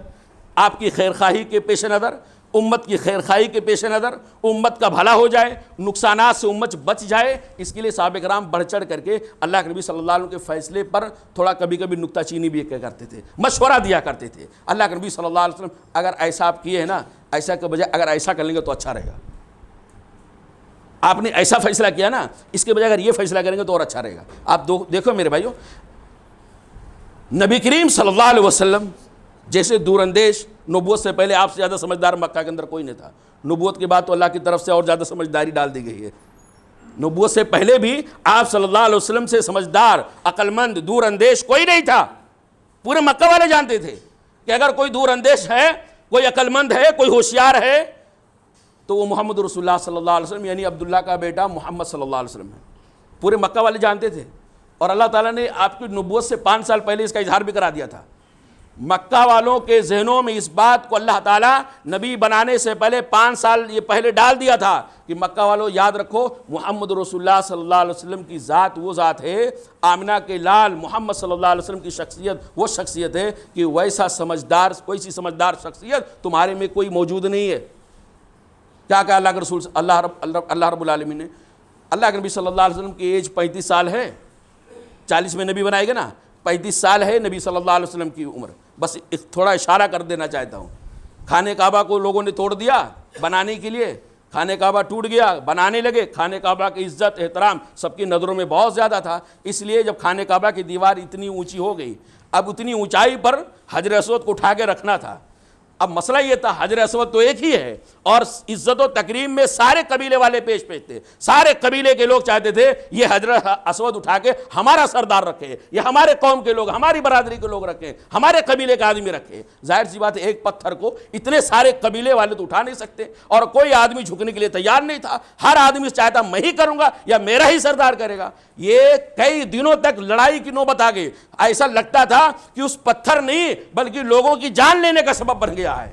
آپ کی خیر خواہی کے پیش نظر، امت کی خیر خواہی کے پیش نظر، امت کا بھلا ہو جائے، نقصانات سے امت بچ جائے، اس کے لیے صحابہ کرام بڑھ چڑھ کر کے اللہ کے نبی صلی اللہ علیہ وسلم کے فیصلے پر تھوڑا کبھی کبھی نکتہ چینی بھی کرتے تھے، مشورہ دیا کرتے تھے۔ اللہ کے نبی صلی اللہ علیہ وسلم اگر ایسا آپ کیے ہیں نا، ایسا کے بجائے اگر ایسا کر لیں گے تو اچھا رہے گا، آپ نے ایسا فیصلہ کیا نا، اس کے بجائے اگر یہ فیصلہ کریں گے تو اور اچھا رہے گا۔ آپ دیکھو میرے بھائیو، نبی کریم صلی اللہ علیہ وسلم جیسے دور اندیش، نبوت سے پہلے آپ سے زیادہ سمجھدار مکہ کے اندر کوئی نہیں تھا، نبوت کے بعد تو اللہ کی طرف سے اور زیادہ سمجھداری ڈال دی گئی ہے۔ نبوت سے پہلے بھی آپ صلی اللہ علیہ وسلم سے سمجھدار، عقل مند، دور اندیش کوئی نہیں تھا۔ پورے مکہ والے جانتے تھے کہ اگر کوئی دور اندیش ہے، کوئی عقل مند ہے، کوئی ہوشیار ہے، تو وہ محمد رسول اللہ صلی اللہ علیہ وسلم یعنی عبداللہ کا بیٹا محمد صلی اللہ علیہ وسلم ہے۔ پورے مکہ والے جانتے تھے، اور اللہ تعالیٰ نے آپ کی نبوت سے 5 سال پہلے اس کا اظہار بھی کرا دیا تھا۔ مکہ والوں کے ذہنوں میں اس بات کو اللہ تعالیٰ نبی بنانے سے پہلے 5 سال یہ پہلے ڈال دیا تھا کہ مکہ والوں یاد رکھو، محمد رسول اللہ صلی اللہ علیہ وسلم کی ذات وہ ذات ہے، آمنہ کے لال محمد صلی اللہ علیہ وسلم کی شخصیت وہ شخصیت ہے کہ ویسا سمجھدار، کوئی سمجھدار شخصیت تمہارے میں کوئی موجود نہیں ہے۔ کیا کہا اللہ کے رسول اللہ رب العالمین نے؟ اللہ کے نبی صلی اللہ علیہ وسلم کی ایج 35 سال ہے، 40 میں نبی بنائے گا نا، 35 سال ہے نبی صلی اللہ علیہ وسلم کی عمر۔ بس تھوڑا اشارہ کر دینا چاہتا ہوں، خانہ کعبہ کو لوگوں نے توڑ دیا بنانے کے لیے، خانہ کعبہ ٹوٹ گیا، بنانے لگے، خانہ کعبہ کی عزت احترام سب کی نظروں میں بہت زیادہ تھا، اس لیے جب خانہ کعبہ کی دیوار اتنی اونچی ہو گئی، اب اتنی اونچائی پر حجر اسود کو اٹھا کے رکھنا تھا، اب مسئلہ یہ تھا حجر اسود تو ایک ہی ہے اور عزت و تکریم میں سارے قبیلے والے پیش تھے، سارے قبیلے کے لوگ چاہتے تھے یہ حجر اسود اٹھا کے ہمارا سردار رکھے، یہ ہمارے قوم کے لوگ، ہماری برادری کے لوگ رکھیں، ہمارے قبیلے کا آدمی رکھے۔ ظاہر سی بات ہے ایک پتھر کو اتنے سارے قبیلے والے تو اٹھا نہیں سکتے اور کوئی آدمی جھکنے کے لیے تیار نہیں تھا، ہر آدمی چاہتا میں ہی کروں گا یا میرا ہی سردار کرے گا۔ یہ کئی دنوں تک لڑائی کی نوبت آ گئی، ایسا لگتا تھا کہ اس پتھر نہیں بلکہ لوگوں کی جان لینے کا سبب بن گیا ہے۔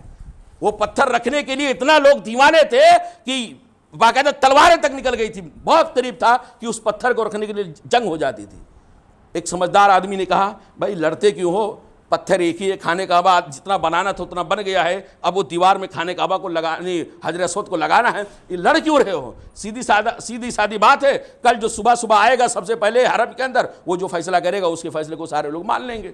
وہ پتھر رکھنے کے لیے اتنا لوگ دیوانے تھے کہ باقاعدہ تلواریں تک نکل گئی تھی، بہت قریب تھا کہ اس پتھر کو رکھنے کے لیے جنگ ہو جاتی تھی۔ ایک سمجھدار آدمی نے کہا بھائی لڑتے کیوں ہو، پتھر ایک ہی ہے، خانہ کعبہ جتنا بنانا تھا اتنا بن گیا ہے، اب وہ دیوار میں خانہ کعبہ کو لگانے، حجر اسود کو لگانا ہے، یہ لڑ کیوں رہے ہو؟ سیدھی سادی بات ہے، کل جو صبح آئے گا سب سے پہلے حرم کے اندر وہ جو فیصلہ کرے گا اس کے فیصلے کو سارے لوگ مان لیں گے۔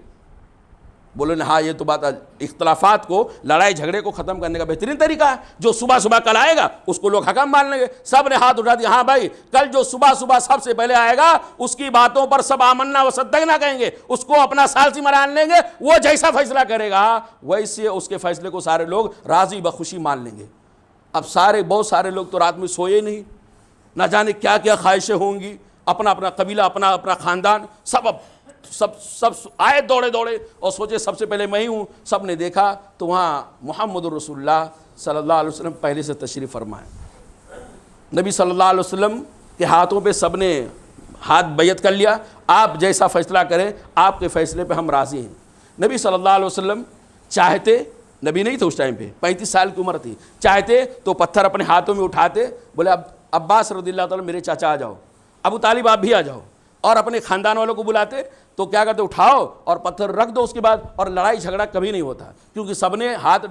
بولے ہاں یہ تو بات، اختلافات کو، لڑائی جھگڑے کو ختم کرنے کا بہترین طریقہ ہے، جو صبح کل آئے گا اس کو لوگ حکم مان لیں گے۔ سب نے ہاتھ اٹھا دیا، ہاں بھائی کل جو صبح سب سے پہلے آئے گا اس کی باتوں پر سب آمنا و صدقنا کہیں گے، اس کو اپنا سالسی مران لیں گے، وہ جیسا فیصلہ کرے گا ویسے اس کے فیصلے کو سارے لوگ راضی بخوشی مان لیں گے۔ اب بہت سارے لوگ تو رات میں سوئے نہیں، نہ جانے کیا کیا خواہشیں ہوں گی، اپنا قبیلہ، اپنا خاندان، سب آئے دوڑے اور سوچے سب سے پہلے میں ہی ہوں۔ سب نے دیکھا تو وہاں محمد رسول اللہ صلی اللہ علیہ وسلم پہلے سے تشریف فرمائے۔ نبی صلی اللہ علیہ وسلم کے ہاتھوں پہ سب نے ہاتھ بیعت کر لیا، آپ جیسا فیصلہ کریں آپ کے فیصلے پہ ہم راضی ہیں۔ نبی صلی اللہ علیہ وسلم چاہتے، نبی نہیں تھے اس ٹائم پہ، 35 سال کی عمر تھی، چاہتے تو پتھر اپنے ہاتھوں میں اٹھاتے، بولے اب عباس رضی اللہ تعالیٰ میرے چاچا آ جاؤ، ابو طالب آپ بھی آ جاؤ، اور اپنے خاندان والوں کو بلاتے تو کیا کرتے، اٹھاؤ اور پتھر رکھ دو، اس کے بعد اور لڑائی جھگڑا کبھی نہیں ہوتا کیونکہ سب نے ہاتھ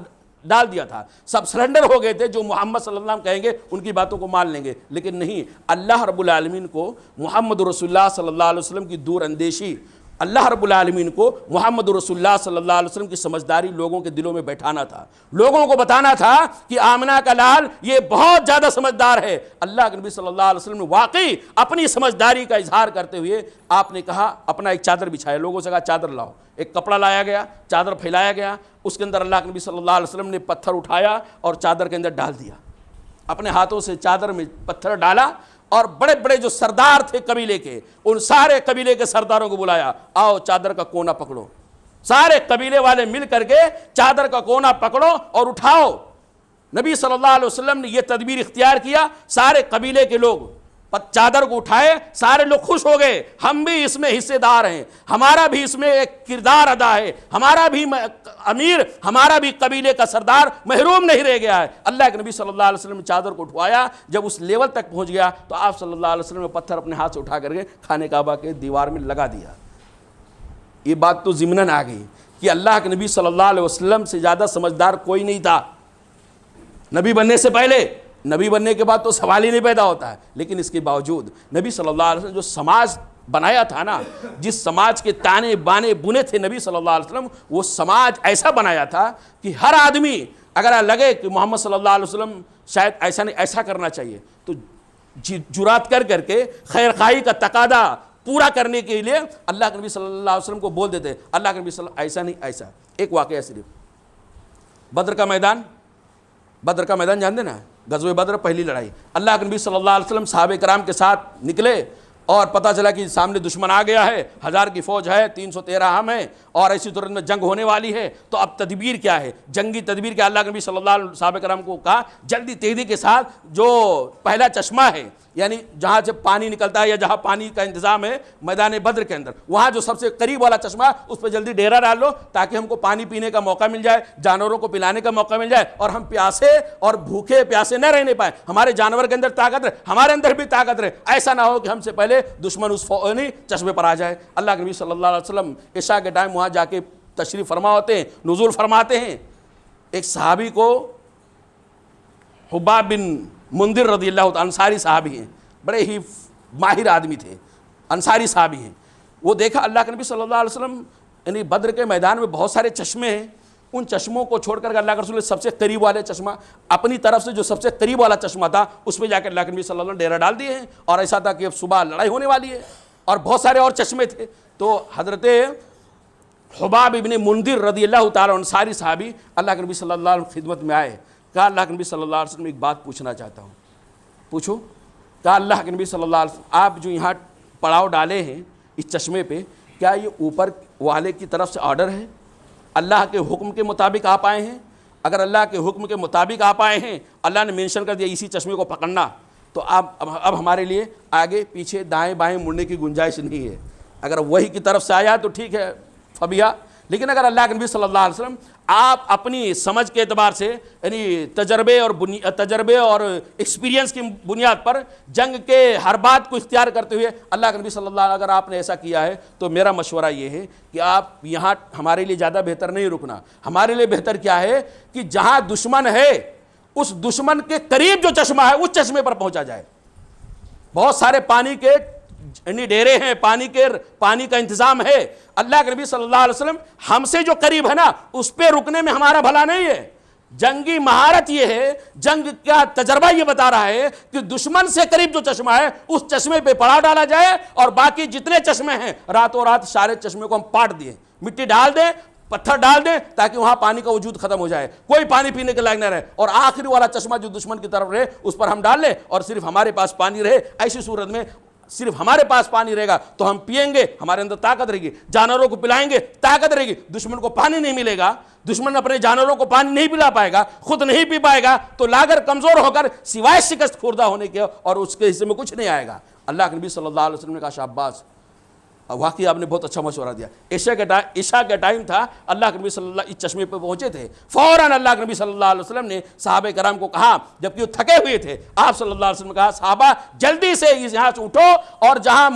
ڈال دیا تھا، سب سرنڈر ہو گئے تھے، جو محمد صلی اللہ علیہ وسلم کہیں گے ان کی باتوں کو مان لیں گے۔ لیکن نہیں، اللہ رب العالمین کو محمد رسول اللہ صلی اللہ علیہ وسلم کی دور اندیشی، اللہ رب العالمین کو محمد رسول اللہ صلی اللہ علیہ وسلم کی سمجھداری لوگوں کے دلوں میں بیٹھانا تھا، لوگوں کو بتانا تھا کہ آمنہ کا لال یہ بہت زیادہ سمجھدار ہے۔ اللہ کے نبی صلی اللہ علیہ وسلم نے واقعی اپنی سمجھداری کا اظہار کرتے ہوئے آپ نے کہا اپنا ایک چادر بچھائے، لوگوں سے کہا چادر لاؤ، ایک کپڑا لایا گیا، چادر پھیلایا گیا، اس کے اندر اللہ کے نبی صلی اللہ علیہ وسلم نے پتھر اٹھایا اور چادر کے اندر ڈال دیا، اپنے ہاتھوں سے چادر میں پتھر ڈالا اور بڑے بڑے جو سردار تھے قبیلے کے، ان سارے قبیلے کے سرداروں کو بلایا، آؤ چادر کا کونا پکڑو، سارے قبیلے والے مل کر کے چادر کا کونا پکڑو اور اٹھاؤ۔ نبی صلی اللہ علیہ وسلم نے یہ تدبیر اختیار کیا، سارے قبیلے کے لوگ چادر کو اٹھائے، سارے لوگ خوش ہو گئے، ہم بھی اس میں حصے دار ہیں، ہمارا بھی اس میں ایک کردار ادا ہے، ہمارا بھی امیر، ہمارا بھی قبیلے کا سردار محروم نہیں رہ گیا ہے۔ اللہ کے نبی صلی اللہ علیہ وسلم نے چادر کو اٹھوایا، جب اس لیول تک پہنچ گیا تو آپ صلی اللہ علیہ وسلم نے پتھر اپنے ہاتھ سے اٹھا کر کے خانہ کعبہ کے دیوار میں لگا دیا۔ یہ بات تو ضمناً آ گئی کہ اللہ کے نبی صلی اللہ علیہ وسلم سے زیادہ سمجھدار کوئی نہیں تھا نبی بننے سے پہلے، نبی بننے کے بعد تو سوال ہی نہیں پیدا ہوتا ہے، لیکن اس کے باوجود نبی صلی اللہ علیہ وسلم جو سماج بنایا تھا نا، جس سماج کے تانے بانے بنے تھے نبی صلی اللہ علیہ وسلم، وہ سماج ایسا بنایا تھا کہ ہر آدمی اگر لگے کہ محمد صلی اللہ علیہ وسلم شاید ایسا نہیں، ایسا کرنا چاہیے، تو جرات کر کے خیر خواہی کا تقاضا پورا کرنے کے لیے اللہ کے نبی صلی اللہ علیہ وسلم کو بول دیتے، اللہ کے نبی صلی اللہ علیہ وسلم ایسا نہیں ایسا۔ ایک واقعہ صرف بدر کا میدان جانتے نا، غزوہ بدر پہلی لڑائی، اللہ کے نبی صلی اللہ علیہ وسلم صحابہ کرام کے ساتھ نکلے اور پتہ چلا کہ سامنے دشمن آ گیا ہے، 1000 کی فوج ہے، 313 ہم ہیں اور ایسی صورت میں جنگ ہونے والی ہے، تو اب تدبیر کیا ہے، جنگی تدبیر کیا؟ اللہ کے نبی صلی اللہ علیہ وسلم صحابہ کرام کو کہا جلدی تیزی کے ساتھ جو پہلا چشمہ ہے، یعنی جہاں سے پانی نکلتا ہے یا جہاں پانی کا انتظام ہے میدان بدر کے اندر، وہاں جو سب سے قریب والا چشمہ اس پہ جلدی ڈیرا ڈال لو تاکہ ہم کو پانی پینے کا موقع مل جائے، جانوروں کو پلانے کا موقع مل جائے اور ہم پیاسے اور بھوکے پیاسے نہ رہنے پائیں، ہمارے جانور کے اندر طاقت رہے، ہمارے اندر بھی طاقت رہے، ایسا نہ ہو کہ ہم سے پہلے دشمن اس چشمے پر آ جائے۔ اللہ کے نبی صلی اللہ علیہ وسلم عشاء کے ٹائم وہاں جا کے تشریف فرما ہوتے ہیں، نزول فرماتے ہیں۔ ایک صحابی کو حباب بن منذر رضی اللہ عنہ، انصاری صحابی ہیں، بڑے ہی ماہر آدمی تھے، انصاری صحابی ہیں، وہ دیکھا اللہ کے نبی صلی اللہ علیہ وسلم یعنی بدر کے میدان میں بہت سارے چشمے ہیں، ان چشموں کو چھوڑ کر اللہ کے رسول سب سے قریب والے چشمہ، اپنی طرف سے جو سب سے قریب والا چشمہ تھا اس پہ جا کے اللہ کے نبی صلی اللہ علیہ وسلم ڈیرا ڈال دیے ہیں، اور ایسا تھا کہ اب صبح لڑائی ہونے والی ہے، اور بہت سارے اور چشمے تھے۔ تو حضرت حباب ابن منذر رضی اللہ تعالیٰ انصاری صحابی اللہ کے نبی صلی اللہ علیہ وسلم خدمت میں آئے. کہا اللہ کے نبی صلی اللہ علیہ وسلم ایک بات پوچھنا چاہتا ہوں. پوچھو. کہا اللہ کے نبی صلی اللہ علیہ وسلم آپ جو یہاں پڑاؤ ڈالے ہیں اس چشمے پہ، کیا یہ اوپر والے کی طرف سے آرڈر ہے؟ اللہ کے حکم کے مطابق آپ آئے ہیں؟ اگر اللہ کے حکم کے مطابق آپ آئے ہیں، اللہ نے مینشن کر دیا اسی چشمے کو پکڑنا، تو اب ہمارے لیے آگے پیچھے دائیں بائیں مڑنے کی گنجائش نہیں ہے. اگر وہی کی طرف سے آیا تو ٹھیک ہے فبیا، لیکن اگر اللہ کے نبی صلی اللہ علیہ وسلم آپ اپنی سمجھ کے اعتبار سے یعنی تجربے اور ایکسپیرینس کی بنیاد پر جنگ کے ہر بات کو اختیار کرتے ہوئے اللہ کے نبی صلی اللہ علیہ وسلم اگر آپ نے ایسا کیا ہے تو میرا مشورہ یہ ہے کہ آپ یہاں ہمارے لیے زیادہ بہتر نہیں رکنا. ہمارے لیے بہتر کیا ہے کہ جہاں دشمن ہے اس دشمن کے قریب جو چشمہ ہے اس چشمے پر پہنچا جائے. بہت سارے پانی کے ڈیرے ہیں، پانی کا انتظام ہے. اللہ کے نبی صلی اللہ علیہ وسلم ہم سے جو قریب ہے نا اس پہ رکنے میں ہمارا بھلا نہیں ہے. جنگی مہارت یہ ہے، جنگ کا تجربہ یہ بتا رہا ہے کہ دشمن سے قریب جو چشمہ ہے اس چشمے پہ پڑا ڈالا جائے، اور باقی جتنے چشمے ہیں راتوں رات سارے چشمے کو ہم پاٹ دیں، مٹی ڈال دیں، پتھر ڈال دیں، تاکہ وہاں پانی کا وجود ختم ہو جائے، کوئی پانی پینے کے لائق نہ رہے، اور آخری والا چشمہ جو دشمن کی طرف رہے اس پر ہم ڈال لیں اور صرف ہمارے پاس پانی رہے. ایسی صورت میں صرف ہمارے پاس پانی رہے گا تو ہم پیئیں گے، ہمارے اندر طاقت رہے گی، جانوروں کو پلائیں گے طاقت رہے گی. دشمن کو پانی نہیں ملے گا، دشمن اپنے جانوروں کو پانی نہیں پلا پائے گا، خود نہیں پی پائے گا، تو لاگر کمزور ہو کر سوائے شکست خوردہ ہونے کے اور اس کے حصے میں کچھ نہیں آئے گا. اللہ کے نبی صلی اللہ علیہ وسلم نے کہا شاباش، واقعی آپ نے بہت اچھا مشورہ دیا. عشاء کا ٹائم تھا، اللہ کے نبی صلی اللہ اس چشمے پہ پہنچے تھے. فوراً اللہ کے نبی صلی اللہ علیہ وسلم نے صحابہ کرام کو کہا، جبکہ وہ تھکے ہوئے تھے، آپ صلی اللہ علیہ وسلم نے کہا صحابہ جلدی سے یہاں سے اٹھو اور جہاں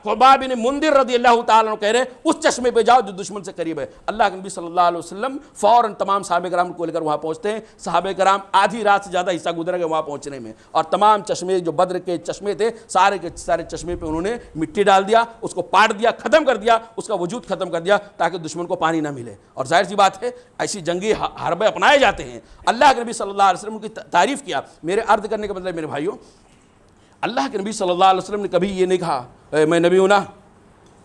حباب بن منذر رضی اللہ تعالیٰ عنہ کہہ رہے اس چشمے پہ جاؤ جو دشمن سے قریب ہے. اللہ کے نبی صلی اللہ علیہ وسلم فوراً تمام صحابہ کرام کو لے کر وہاں پہنچتے ہیں. صحابہ کرام آدھی رات سے زیادہ حصہ گزر گئے وہاں پہنچنے میں، اور تمام چشمے جو بدر کے چشمے تھے سارے کے سارے چشمے پہ انہوں نے مٹی ڈال دیا، اس کو پاٹ دیا، ختم کر دیا، اس کا وجود ختم کر دیا تاکہ دشمن کو پانی نہ ملے. اور ظاہر سی بات ہے ایسی جنگی حربے اپنائے جاتے ہیں. اللہ کے نبی صلی اللہ علیہ وسلم کی تعریف کیا. میرے عرض کرنے کا مطلب میرے بھائیوں، اللہ کے نبی صلی اللہ علیہ وسلم نے کبھی یہ نہیں کہا میں نبی ہوں نا،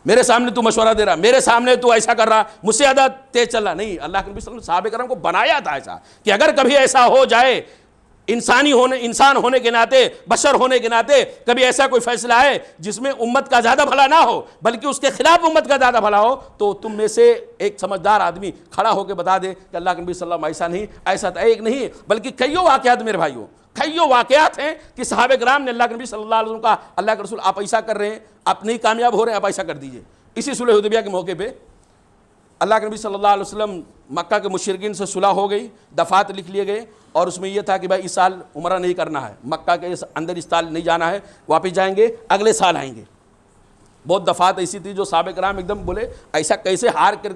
میرے سامنے تو مشورہ دے رہا، میرے سامنے تو ایسا کر رہا، مجھ سے زیادہ تیز چل رہا. نہیں، اللہ کے نبی صلی اللہ علیہ وسلم صحابہ کرام کو بنایا تھا ایسا کہ اگر کبھی ایسا ہو جائے، انسان ہونے کے ناطے، بشر ہونے کے ناطے کبھی ایسا کوئی فیصلہ ہے جس میں امت کا زیادہ بھلا نہ ہو بلکہ اس کے خلاف امت کا زیادہ بھلا ہو، تو تم میں سے ایک سمجھدار آدمی کھڑا ہو کے بتا دے کہ اللہ کے نبی صلی اللہ علیہ وسلم ایسا نہیں، ایسا تھا. ایک نہیں بلکہ کئیوں واقعات میرے بھائیوں، کئیوں واقعات ہیں کہ صحابہ کرام نے اللہ کے نبی صلی اللہ علیہ وسلم کا اللہ کے رسول آپ ایسا کر رہے ہیں، آپ نہیں کامیاب ہو رہے ہیں، آپ ایسا کر دیجئے. اسی صلح حدیبیہ کے موقع پہ اللہ کے نبی صلی اللہ علیہ وسلم مکہ کے مشرکین سے صلح ہو گئی، دفعات لکھ لیے گئے، اور اس میں یہ تھا کہ بھائی اس سال عمرہ نہیں کرنا ہے، مکہ کے اندر اس سال نہیں جانا ہے، واپس جائیں گے اگلے سال آئیں گے. بہت دفعات ایسی تھی جو صحابہ کرام ایک دم بولے ایسا کیسے ہار کر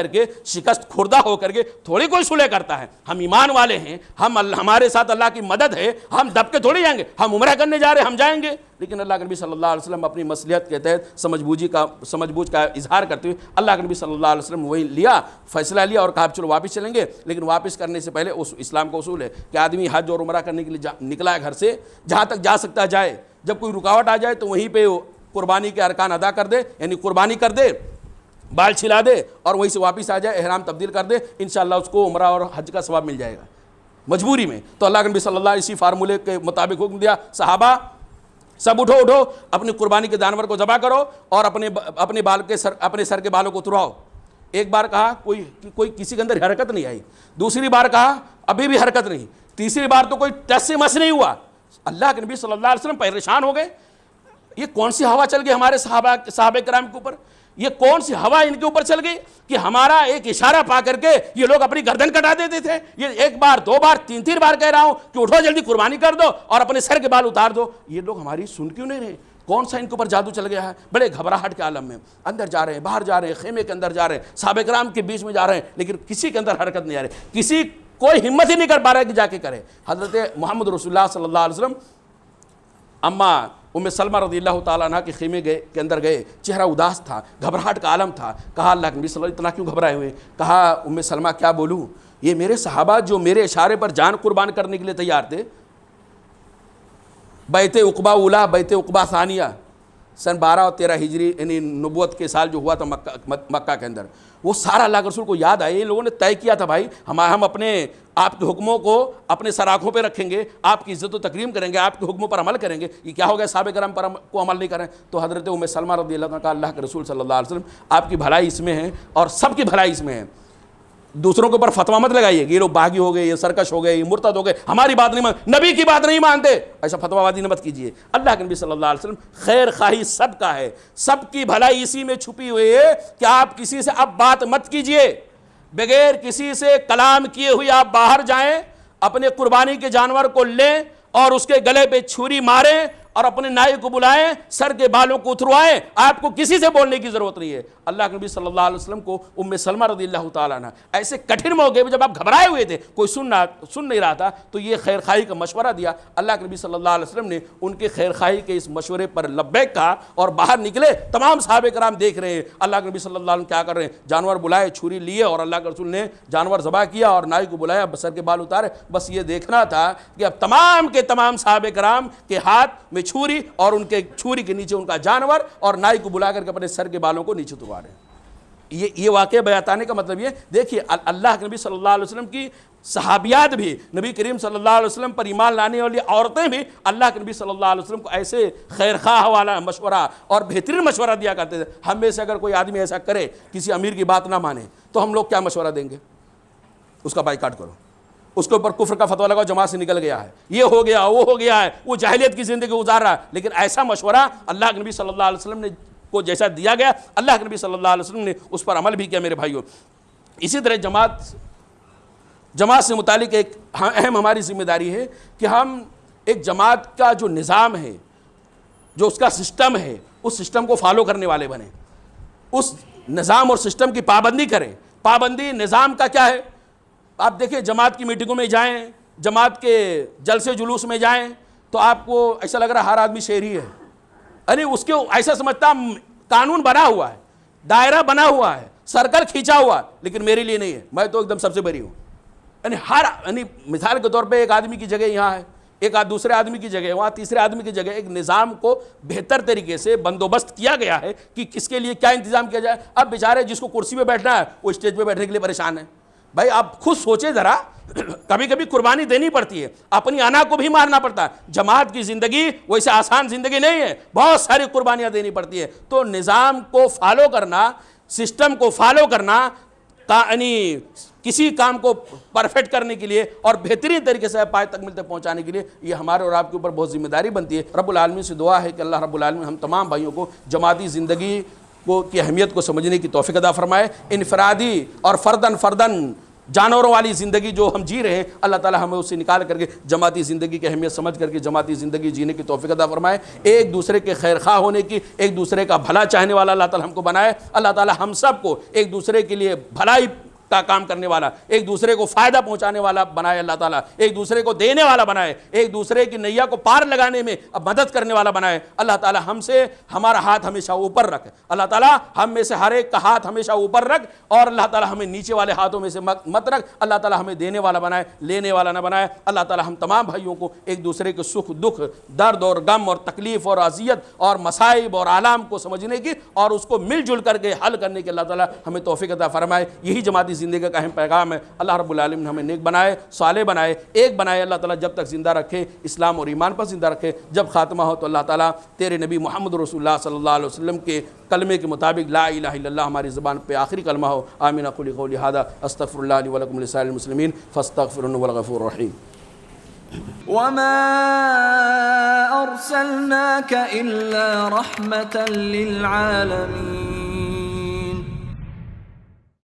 کے شکست خوردہ ہو کر کے تھوڑی کوئی صلح کرتا ہے. ہم ایمان والے ہیں، ہمارے ساتھ اللہ کی مدد ہے، ہم دب کے تھوڑی جائیں گے، ہم عمرہ کرنے جا رہے ہیں، ہم جائیں گے. لیکن اللہ کے نبی صلی اللہ علیہ وسلم اپنی مصلحت کے تحت سمجھ بوجھ کا اظہار کرتے ہوئے اللہ کے نبی صلی اللہ علیہ وسلم وہی فیصلہ لیا اور کہا چلو واپس چلیں گے. لیکن واپس کرنے سے پہلے اسلام کا اصول ہے کہ آدمی حج اور عمرہ کرنے کے لیے نکلا ہے گھر سے، جہاں تک جا سکتا جائے، جب کوئی رکاوٹ آ جائے تو وہیں پہ قربانی کے ارکان ادا کر دے، یعنی قربانی کر دے، بال چھلا دے اور وہیں سے واپس آ جائے، احرام تبدیل کر دے، انشاءاللہ اس کو عمرہ اور حج کا ثواب مل جائے گا مجبوری میں. تو اللہ کے نبی صلی اللہ علیہ وسلم اسی فارمولے کے مطابق حکم دیا، صحابہ سب اٹھو اپنی قربانی کے جانور کو ذبح کرو اور اپنے سر کے بالوں کو اترواؤ. ایک بار کہا کوئی کسی کے اندر حرکت نہیں آئی، دوسری بار کہا ابھی بھی حرکت نہیں، تیسری بار تو کوئی ٹس سے مس نہیں ہوا. اللہ کے نبی صلی اللہ علیہ وسلم پریشان ہو گئے، یہ کون سی ہوا چل گئی ہمارے صحابہ کرام کے اوپر، یہ کون سی ہوا ان کے اوپر چل گئی کہ ہمارا ایک اشارہ پا کر کے یہ لوگ اپنی گردن کٹا دیتے تھے. یہ ایک بار دو بار تین بار کہہ رہا ہوں کہ اٹھو جلدی قربانی کر دو اور اپنے سر کے بال اتار دو. یہ لوگ ہماری سن کیوں نہیں رہے؟ کون سا ان کے اوپر جادو چل گیا ہے؟ بڑے گھبراہٹ کے عالم میں اندر جا رہے ہیں، باہر جا رہے ہیں، خیمے کے اندر جا رہے ہیں، صحابہ کرام کے بیچ میں جا رہے ہیں، لیکن کسی کے اندر حرکت نہیں آ رہی، کوئی ہمت ہی نہیں کر پا رہا ہے کہ جا کے کرے. حضرت محمد رسول اللہ صلی اللہ علیہ وسلم اماں ام سلمہ رضی اللہ تعالیٰ عنہ کے خیمے کے اندر گئے، چہرہ اداس تھا، گھبراہٹ کا عالم تھا. کہا اللہ کے نبی صلی اللہ علیہ وسلم اتنا کیوں گھبرائے ہوئے؟ کہا ام سلمہ کیا بولوں، یہ میرے صحابہ جو میرے اشارے پر جان قربان کرنے کے لیے تیار تھے، بیت عقبہ اولا بیت عقبہ ثانیہ، سن 12 اور 13 ہجری یعنی نبوت کے سال جو ہوا تھا مکہ کے اندر، وہ سارا اللہ کے رسول کو یاد آئے. ان لوگوں نے طے کیا تھا بھائی ہم اپنے آپ کے حکموں کو اپنے سر آنکھوں پہ رکھیں گے، آپ کی عزت و تکریم کریں گے، آپ کے حکموں پر عمل کریں گے. یہ کیا ہو گیا صحابہ کرام پر کو عمل نہیں کریں؟ تو حضرت ام سلمہ رضی اللہ عنہ کا اللہ کے رسول صلی اللہ علیہ وسلم آپ کی بھلائی اس میں ہے اور سب کی بھلائی اس میں ہے. دوسروں کے اوپر فتویٰ مت لگائیے کہ یہ لوگ باغی ہو گئے، یہ سرکش ہو گئے، یہ مرتد ہو گئے، ہماری بات نہیں مانتے، نبی کی بات نہیں مانتے، ایسا فتویٰ بازی مت کیجیے. اللہ کے نبی صلی اللہ علیہ وسلم خیر خواہی سب کا ہے، سب کی بھلائی اسی میں چھپی ہوئی ہے کہ آپ کسی سے اب بات مت کیجیے، بغیر کسی سے کلام کیے ہوئے آپ باہر جائیں، اپنے قربانی کے جانور کو لیں اور اس کے گلے پہ چھری ماریں اور اپنے نائی کو بلائیں، سر کے بالوں کو اتروائیں، آپ کو کسی سے بولنے کی ضرورت نہیں ہے. اللہ کے نبی صلی اللہ علیہ وسلم کو ام سلمہ رضی اللہ تعالیٰ عنہ ایسے کٹھن موقع پہ جب آپ گھبرائے ہوئے تھے، کوئی سن نہیں رہا تھا، تو یہ خیر خواہی کا مشورہ دیا. اللہ کے نبی صلی اللہ علیہ وسلم نے ان کے خیر خواہی کے اس مشورے پر لبیک کہا اور باہر نکلے. تمام صحابہ کرام دیکھ رہے ہیں اللہ کے نبی صلی اللہ علیہ وسلم کیا کر رہے ہیں، جانور بلائے، چھری لیے اور اللہ کے رسول نے جانور ذبح کیا اور نائی کو بلایا، سر کے بال اتارے. بس یہ دیکھنا تھا کہ اب تمام کے تمام صحابہ کرام کے ہاتھ میں چھری اور ان کے چھری کے نیچے ان کا جانور اور نائی کو بلا کر کے اپنے سر کے بالوں کو نیچے اتروا رہے ہیں. یہ واقعہ بیاتانے کا مطلب یہ دیکھیے اللہ کے نبی صلی اللہ علیہ وسلم کی صحابیات بھی، نبی کریم صلی اللہ علیہ وسلم پر ایمان لانے والی عورتیں بھی اللہ کے نبی صلی اللہ علیہ وسلم کو ایسے خیر خواہ والا مشورہ اور بہترین مشورہ دیا کرتے تھے. ہم میں سے اگر کوئی آدمی ایسا کرے، کسی امیر کی بات نہ مانے، تو ہم لوگ کیا مشورہ دیں گے؟ اس کا بائیکاٹ کرو، اس کے اوپر کفر کا فتویٰ لگاؤ، جماعت سے نکل گیا ہے، یہ ہو گیا وہ ہو گیا ہے، وہ جاہلیت کی زندگی گزار رہا ہے. لیکن ایسا مشورہ اللہ کے نبی صلی اللہ علیہ وسلم نے کو جیسا دیا گیا، اللہ کے نبی صلی اللہ علیہ وسلم نے اس پر عمل بھی کیا میرے بھائیوں. اسی طرح جماعت سے متعلق ایک اہم ہماری ذمہ داری ہے کہ ہم ایک جماعت کا جو نظام ہے، جو اس کا سسٹم ہے، اس سسٹم کو فالو کرنے والے بنیں، اس نظام اور سسٹم کی پابندی کریں. پابندی نظام کا کیا ہے؟ آپ دیکھیں جماعت کی میٹنگوں میں جائیں، جماعت کے جلسے جلوس میں جائیں تو آپ کو ایسا لگ رہا ہے ہر آدمی شہری ہے، یعنی اس کے ایسا سمجھتا قانون بنا ہوا ہے، دائرہ بنا ہوا ہے، سرکل کھینچا ہوا ہے، لیکن میرے لیے نہیں ہے، میں تو ایک دم سب سے بری ہوں. یعنی مثال کے طور پہ ایک آدمی کی جگہ یہاں ہے، ایک دوسرے آدمی کی جگہ وہاں، تیسرے آدمی کی جگہ. ایک نظام کو بہتر طریقے سے بندوبست کیا گیا ہے کہ کس کے لیے کیا انتظام کیا جائے. اب بیچارے جس کو کرسی پہ بیٹھنا ہے وہ اسٹیج پہ بیٹھنے کے لیے پریشان ہے. بھائی آپ خود سوچیں ذرا، کبھی کبھی قربانی دینی پڑتی ہے، اپنی انا کو بھی مارنا پڑتا ہے. جماعت کی زندگی ویسے آسان زندگی نہیں ہے، بہت ساری قربانیاں دینی پڑتی ہے. تو نظام کو فالو کرنا، سسٹم کو فالو کرنا، یعنی کسی کام کو پرفیکٹ کرنے کے لیے اور بہترین طریقے سے پائے تک ملتے پہنچانے کے لیے یہ ہمارے اور آپ کے اوپر بہت ذمہ داری بنتی ہے. رب العالمین سے دعا ہے کہ اللہ رب العالمین ہم تمام بھائیوں کو جماعتی زندگی کی اہمیت کو سمجھنے کی توفیق عطا فرمائے. انفرادی اور فردن جانوروں والی زندگی جو ہم جی رہے ہیں، اللہ تعالی ہمیں اس سے نکال کر کے جماعتی زندگی کی اہمیت سمجھ کر کے جماعتی زندگی جینے کی توفیق عطا فرمائے. ایک دوسرے کے خیر خواہ ہونے کی، ایک دوسرے کا بھلا چاہنے والا اللہ تعالی ہم کو بنائے. اللہ تعالی ہم سب کو ایک دوسرے کے لیے بھلائی کا کام کرنے والا، ایک دوسرے کو فائدہ پہنچانے والا بنائے. اللہ تعالیٰ ایک دوسرے کو دینے والا بنائے، ایک دوسرے کی نیا کو پار لگانے میں مدد کرنے والا بنائے. اللہ تعالیٰ ہم سے ہمارا ہاتھ ہمیشہ اوپر رکھ. اللہ تعالیٰ ہم میں سے ہر ایک کا ہاتھ ہمیشہ اوپر رکھ اور اللہ تعالیٰ ہمیں نیچے والے ہاتھوں میں سے مت رکھ. اللہ تعالیٰ ہمیں دینے والا بنائے، لینے والا نہ بنائے. اللہ تعالیٰ ہم تمام بھائیوں کو ایک دوسرے کے سکھ دکھ، درد اور غم اور تکلیف اور اذیت اور مصائب اور آلام کو سمجھنے کی اور اس کو مل جل کر کے حل کرنے کی اللہ تعالیٰ ہمیں توفیق عطا فرمائے. یہی جماعتی زندگی کا اہم پیغام ہے. اللہ رب العالمین ہمیں نیک بنائے، صالح بنائے، ایک بنائے. اللہ تعالیٰ جب تک زندہ رکھے، اسلام اور ایمان پر زندہ رکھے. جب خاتمہ ہو تو اللہ تعالیٰ تیرے نبی محمد رسول اللہ صلی اللہ علیہ وسلم کے کلمے کے مطابق لا الہ الا اللہ ہماری زبان پہ آخری کلمہ ہو. آمین. اقول قولی ھذا استغفر اللہ لی ولکم ولسائر المسلمین فاستغفروہ هو الغفور الرحیم. وما أرسلناك إلا رحمة للعالمين